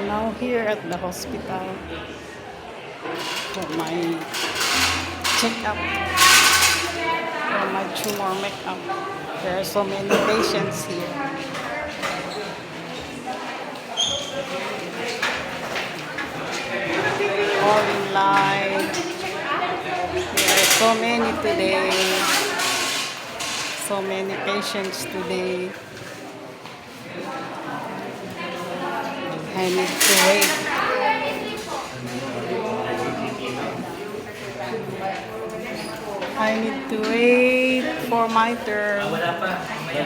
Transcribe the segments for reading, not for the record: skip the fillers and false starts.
Now here at the hospital for my checkup, for my tumor makeup. There are so many patients here. All in line. There are so many today. So many patients today. I need to wait. I need to wait for my turn. Wala pa. Mamaya.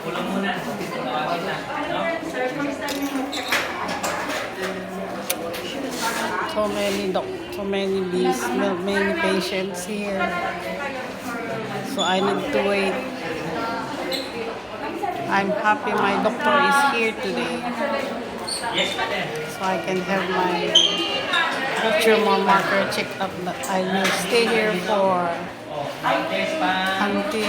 Kulong muna. Tawagin na. No? So many many patients here. So I need to wait. I'm happy my doctor is here today, Yes, madam. so I can have my tumor marker checked up. But I will stay here for Test pa. until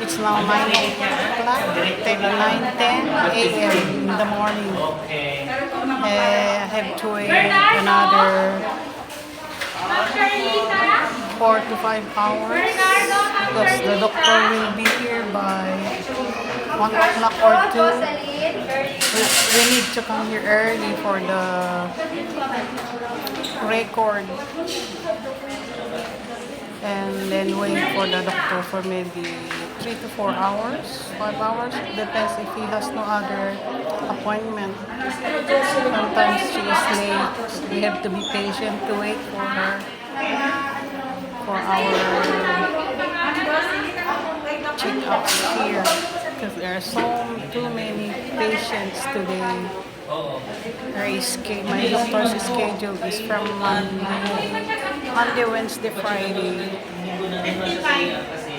it's now 9 o'clock, 9:10 a.m. in the morning. Okay. I have to wait another 4 to 5 hours because the doctor will be here by 1 o'clock or 2. We need to come here early for the record and then wait for the doctor for maybe 3 to 4 hours, 5 hours. Depends if he has no other appointment. Sometimes she is late. We have to be patient to wait for her, for our checkups here, because there are too many patients today. My doctor's schedule is from Monday, Wednesday, Friday. Linggo na rin kasi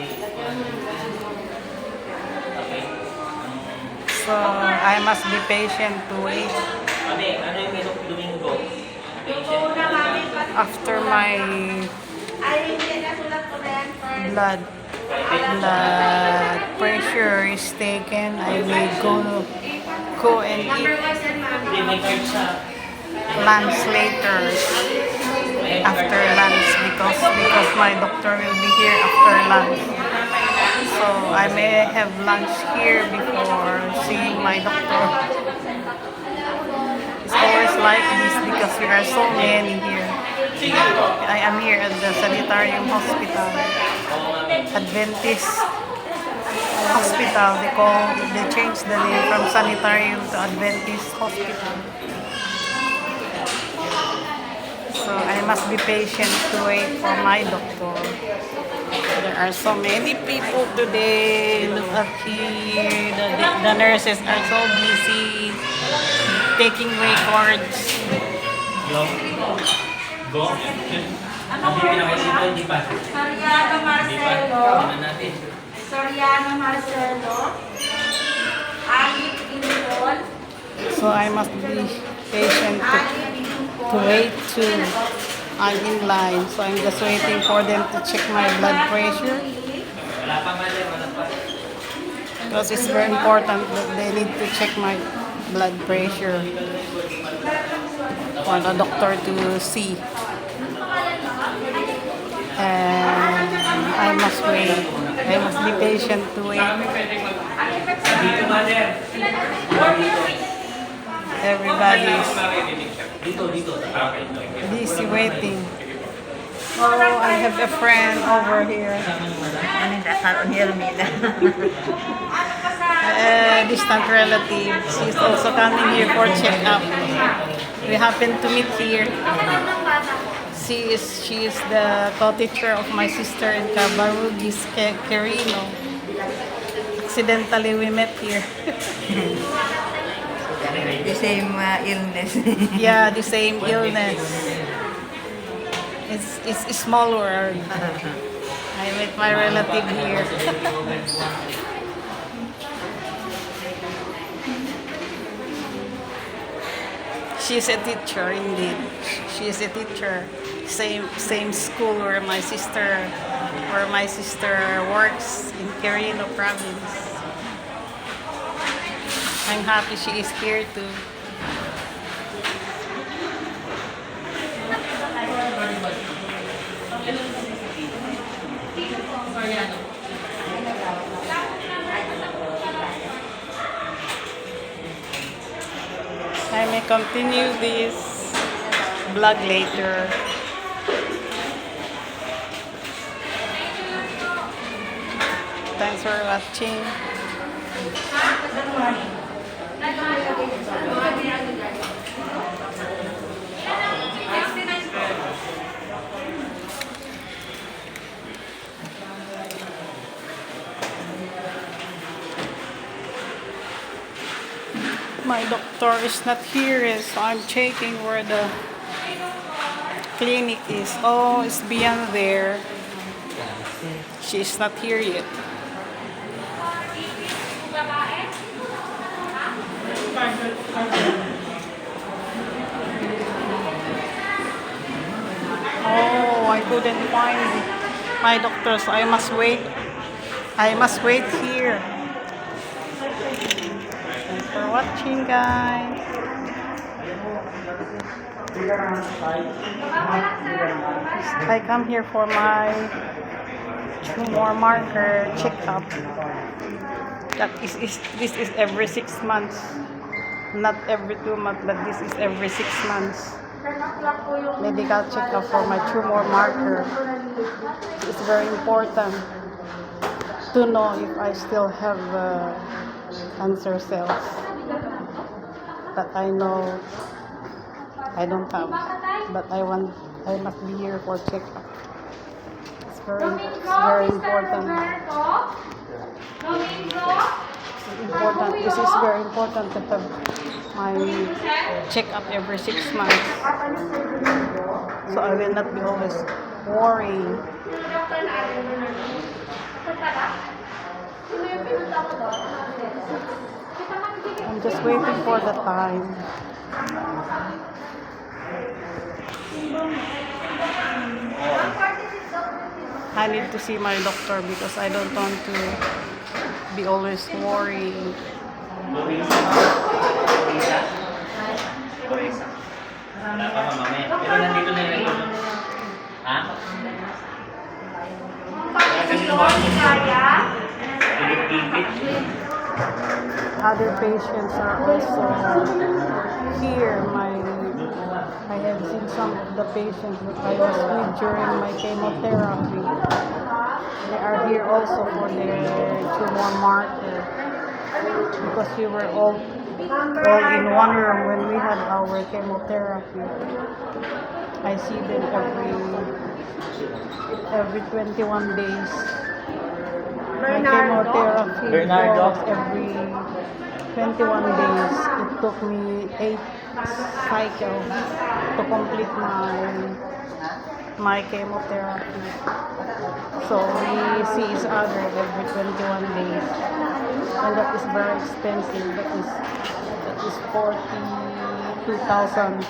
So I must be patient to wait ano yung isang Domingo? after my blood pressure is taken. I may go and eat Hindi, may card siya. lunch later, after lunch, because my doctor will be here after lunch. So I may have lunch here before seeing my doctor. It's always like this because we are so many here. I am here at the Sanitarium Hospital, Adventist Hospital. They changed the name from Sanitarium to Adventist Hospital. So I must be patient to wait for my doctor. There are so many people today. Look up here. The nurses are so busy taking records. Go. Go. Hindi pinakaisipan, hindi pa. Soriano Marcelo. Tingnan natin. Soriano Marcelo. Alip Indol. So I must be patient to wait to I'm in line. So I'm just waiting for them to check my blood pressure, Wala pa, madam. Wala pa. because it's very important that they need to check my blood pressure for the doctor to see. And I must wait. I must be patient to wait. Dito, madam. Everybody is Dito. busy waiting. Oh, I have a friend over here. A distant relative. She's also coming here for checkup. We happen to meet here. She is the co-teacher of my sister in Cabarugis, Quirino. Accidentally we met here. The same illness. Yeah, the same illness. It's a small world. I met my relative here. She's a teacher indeed. She is a teacher. Same school where my sister works in Quirino province. I'm happy she is here too. I may continue this vlog later. Thanks for watching. My doctor is not here, so I'm checking where the clinic is. Oh, it's beyond there. She's not here yet. Oh, I couldn't find my doctor, so I must wait. I must wait here. Thanks for watching, guys. I come here for my tumor marker checkup. This is every 6 months. Not every 2 months, but this is every 6 months. Medical checkup for my tumor marker. It's very important to know if I still have cancer cells. But I know I don't have. But I must be here for checkup. It's very important. This is very important to have my checkup every 6 months. So I will not be always worrying. I'm just waiting for the time. I need to see my doctor because I don't want to be always worrying. Wala pa mamaya. Pero nandito na rin ito. Ha? Kasi naman pilip-pilip. Other patients are also here. I have seen some of the patients that I was with during my chemotherapy. They are here also for their tumor marker because we were all in one room when we had our chemotherapy. I see them every 21 days. My chemotherapy was every 21 days. It took me 8 cycles to complete my chemotherapy. So we see each other every 21 days. And that is very expensive. That is 42,000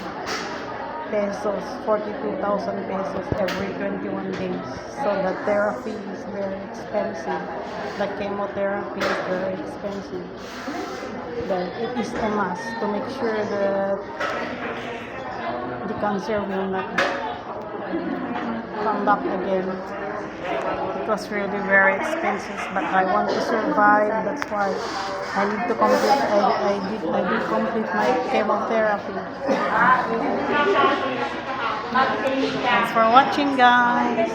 pesos. 42,000 pesos every 21 days. So the therapy is very expensive. The chemotherapy is very expensive. Then it is a must to make sure that the cancer will not come back again. It was really very expensive, but I want to survive. That's why I need to complete. I did complete my chemotherapy. Thanks for watching, guys.